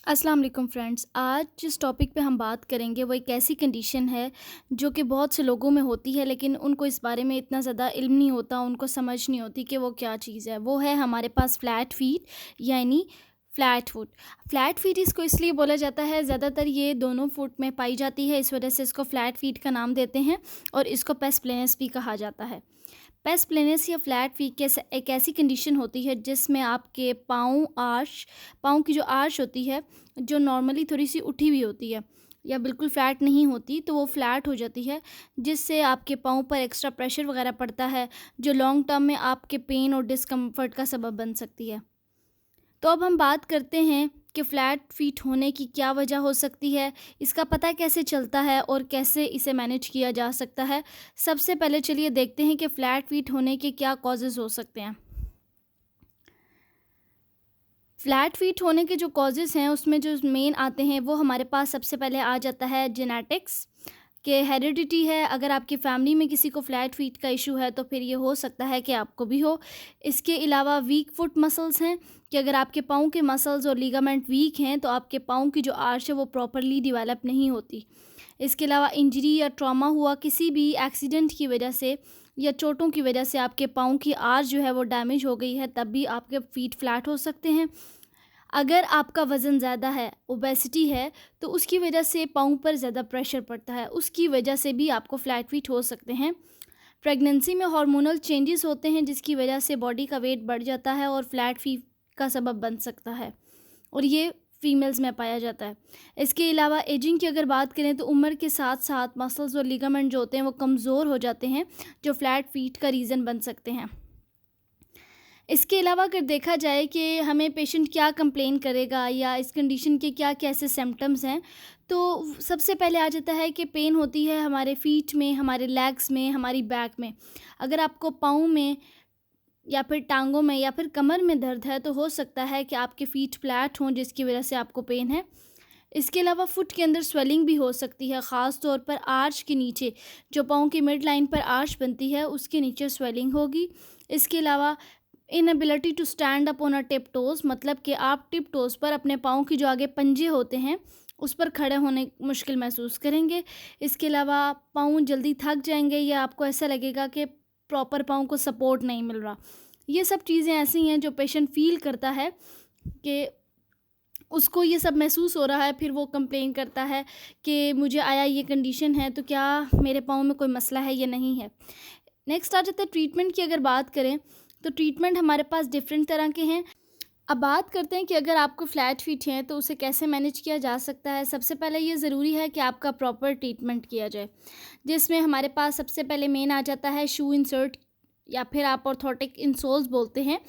अस्सलाम वालेकुम फ्रेंड्स। आज जिस टॉपिक पे हम बात करेंगे वो एक ऐसी कंडीशन है जो कि बहुत से लोगों में होती है, लेकिन उनको इस बारे में इतना ज़्यादा इल्म नहीं होता, उनको समझ नहीं होती कि वो क्या चीज़ है। वो है हमारे पास फ्लैट फीट, यानी फ्लैट फुट। फ्लैट फीट इसको इसलिए बोला जाता है, ज़्यादातर ये दोनों फुट में पाई जाती है, इस वजह से इसको फ्लैट फीट का नाम देते हैं। और इसको पेस प्लेनस भी कहा जाता है। पेस प्लेनस या फ्लैट फीट एक ऐसी कंडीशन होती है जिसमें आपके पाँव की जो आर्च होती है, जो नॉर्मली थोड़ी सी उठी हुई होती है या बिल्कुल फ्लैट नहीं होती, तो वो फ्लैट हो जाती है, जिससे आपके पाँव पर एक्स्ट्रा प्रेशर वगैरह पड़ता है, जो लॉन्ग टर्म में आपके पेन और डिस्कम्फर्ट का सबब बन सकती है। तो अब हम बात करते हैं कि फ्लैट फीट होने की क्या वजह हो सकती है, इसका पता कैसे चलता है और कैसे इसे मैनेज किया जा सकता है। सबसे पहले चलिए देखते हैं कि फ्लैट फीट होने के क्या कॉजेज़ हो सकते हैं। फ्लैट फीट होने के जो कॉजेज़ हैं उसमें जो मेन आते हैं वो हमारे पास सबसे पहले आ जाता है जेनेटिक्स, कि हेरिडिटी है। अगर आपकी फैमिली में किसी को फ्लैट फीट का इशू है तो फिर ये हो सकता है कि आपको भी हो। इसके अलावा वीक फुट मसल्स हैं, कि अगर आपके पाँव के मसल्स और लिगामेंट वीक हैं तो आपके पाँव की जो आर्च है वो प्रॉपरली डेवलप नहीं होती। इसके अलावा इंजरी या ट्रॉमा हुआ किसी भी एक्सीडेंट की वजह से या चोटों की वजह से आपके पाँव की आर्च जो है वो डैमेज हो गई है, तब भी आपके फीट फ्लैट हो सकते हैं। अगर आपका वज़न ज़्यादा है, ओबेसिटी है, तो उसकी वजह से पाँव पर ज़्यादा प्रेशर पड़ता है, उसकी वजह से भी आपको फ्लैट फीट हो सकते हैं। प्रेगनेंसी में हार्मोनल चेंजेस होते हैं जिसकी वजह से बॉडी का वेट बढ़ जाता है और फ्लैट फीट का सबब बन सकता है, और ये फीमेल्स में पाया जाता है। इसके अलावा एजिंग की अगर बात करें तो उम्र के साथ साथ मसल्स और लिगामेंट जो होते हैं वो कमज़ोर हो जाते हैं, जो फ्लैट फीट का रीज़न बन सकते हैं। इसके अलावा अगर देखा जाए कि हमें पेशेंट क्या कंप्लेन करेगा या इस कंडीशन के क्या कैसे सिम्टम्स हैं, तो सबसे पहले आ जाता है कि पेन होती है हमारे फीट में, हमारे लेग्स में, हमारी बैक में। अगर आपको पाँव में या फिर टांगों में या फिर कमर में दर्द है तो हो सकता है कि आपके फीट फ्लैट हों, जिसकी वजह से आपको पेन है। इसके अलावा फुट के अंदर स्वेलिंग भी हो सकती है, ख़ास तौर पर आर्च के नीचे, जो पाँव की मिड लाइन पर आर्च बनती है उसके नीचे स्वेलिंग होगी। इसके अलावा inability to stand up on a tip toes, मतलब कि आप टिप टोज़ पर अपने पाँव की जो आगे पंजे होते हैं उस पर खड़े होने मुश्किल महसूस करेंगे। इसके अलावा पाँव जल्दी थक जाएंगे या आपको ऐसा लगेगा कि प्रॉपर पाँव को सपोर्ट नहीं मिल रहा। ये सब चीज़ें ऐसी हैं जो पेशेंट फ़ील करता है कि उसको ये सब महसूस हो रहा है, फिर वो कंप्लेन करता है कि मुझे आया ये कंडीशन है, तो क्या मेरे पाँव में कोई मसला है या नहीं है। नेक्स्ट आ जाता है ट्रीटमेंट की। अगर बात करें तो ट्रीटमेंट हमारे पास डिफरेंट तरह के हैं। अब बात करते हैं कि अगर आपको फ्लैट फीट है तो उसे कैसे मैनेज किया जा सकता है। सबसे पहले ये ज़रूरी है कि आपका प्रॉपर ट्रीटमेंट किया जाए, जिसमें हमारे पास सबसे पहले मेन आ जाता है शू इंसर्ट, या फिर आप ऑर्थोटिक इंसोल्स बोलते हैं।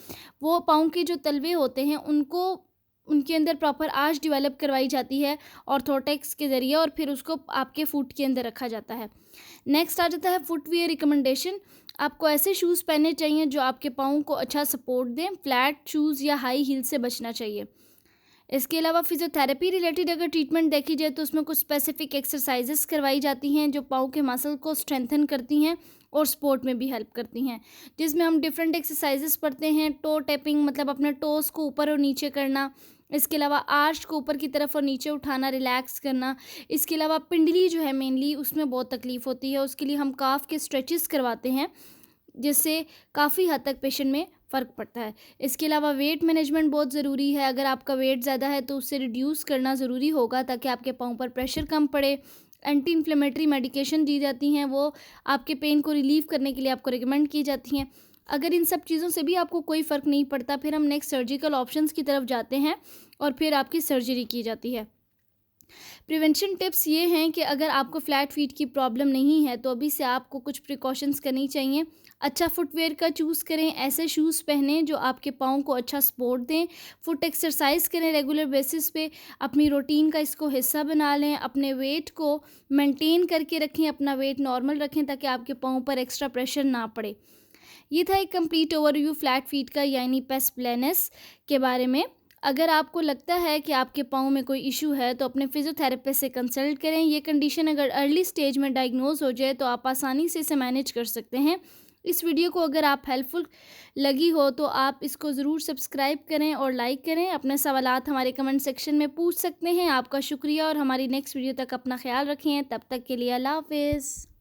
वो पाँव के जो तलवे होते हैं उनको, उनके अंदर प्रॉपर आर्च डेवलप करवाई जाती है ऑर्थोटिक्स के ज़रिए, और फिर उसको आपके फुट के अंदर रखा जाता है। नेक्स्ट आ जाता है फुटवियर रिकमेंडेशन। आपको ऐसे शूज़ पहनने चाहिए जो आपके पाँव को अच्छा सपोर्ट दें। फ्लैट शूज़ या हाई हील से बचना चाहिए। इसके अलावा फिजियोथेरेपी रिलेटेड अगर ट्रीटमेंट देखी जाए तो उसमें कुछ स्पेसिफिक एक्सरसाइजेस करवाई जाती हैं जो पाँव के मसल को स्ट्रेंथन करती हैं और स्पोर्ट में भी हेल्प करती हैं, जिसमें हम डिफरेंट एक्सरसाइजेस पढ़ते हैं। टो टैपिंग, मतलब अपने टोस को ऊपर और नीचे करना। इसके अलावा आर्च को ऊपर की तरफ और नीचे उठाना, रिलैक्स करना। इसके अलावा पिंडली जो है मेनली उसमें बहुत तकलीफ़ होती है, उसके लिए हम काफ के स्ट्रेचेस करवाते हैं, जिससे काफ़ी हद तक पेशेंट में फ़र्क पड़ता है। इसके अलावा वेट मैनेजमेंट बहुत ज़रूरी है। अगर आपका वेट ज़्यादा है तो उससे रिड्यूस करना ज़रूरी होगा ताकि आपके पाँव पर प्रेशर कम पड़े। एंटी इन्फ्लेमेटरी मेडिकेशन दी जाती हैं, वो आपके पेन को रिलीव करने के लिए आपको रिकमेंड की जाती हैं। अगर इन सब चीज़ों से भी आपको कोई फ़र्क नहीं पड़ता, फिर हम नेक्स्ट सर्जिकल ऑप्शंस की तरफ जाते हैं और फिर आपकी सर्जरी की जाती है। प्रिवेंशन टिप्स ये हैं कि अगर आपको फ्लैट फीट की प्रॉब्लम नहीं है तो अभी से आपको कुछ प्रिकॉशंस करनी चाहिए। अच्छा फुटवेयर का चूज़ करें, ऐसे शूज़ पहनें जो आपके पाँव को अच्छा सपोर्ट दें। फुट एक्सरसाइज करें रेगुलर बेसिस पे, अपनी रूटीन का इसको हिस्सा बना लें। अपने वेट को मेंटेन करके रखें, अपना वेट नॉर्मल रखें ताकि आपके पाँव पर एक्स्ट्रा प्रेशर ना पड़े। ये था एक कंप्लीट ओवरव्यू फ्लैट फीट का, यानी पेस प्लेनस के बारे में। अगर आपको लगता है कि आपके पाँव में कोई इशू है तो अपने फिजियोथेरेपिस्ट से कंसल्ट करें। ये कंडीशन अगर अर्ली स्टेज में डायग्नोज हो जाए तो आप आसानी से इसे मैनेज कर सकते हैं। इस वीडियो को अगर आप हेल्पफुल लगी हो तो आप इसको ज़रूर सब्सक्राइब करें और लाइक करें। अपने सवालात हमारे कमेंट सेक्शन में पूछ सकते हैं। आपका शुक्रिया और हमारी नेक्स्ट वीडियो तक अपना ख़्याल रखें। तब तक के लिए अल्लाह हाफ़िज़।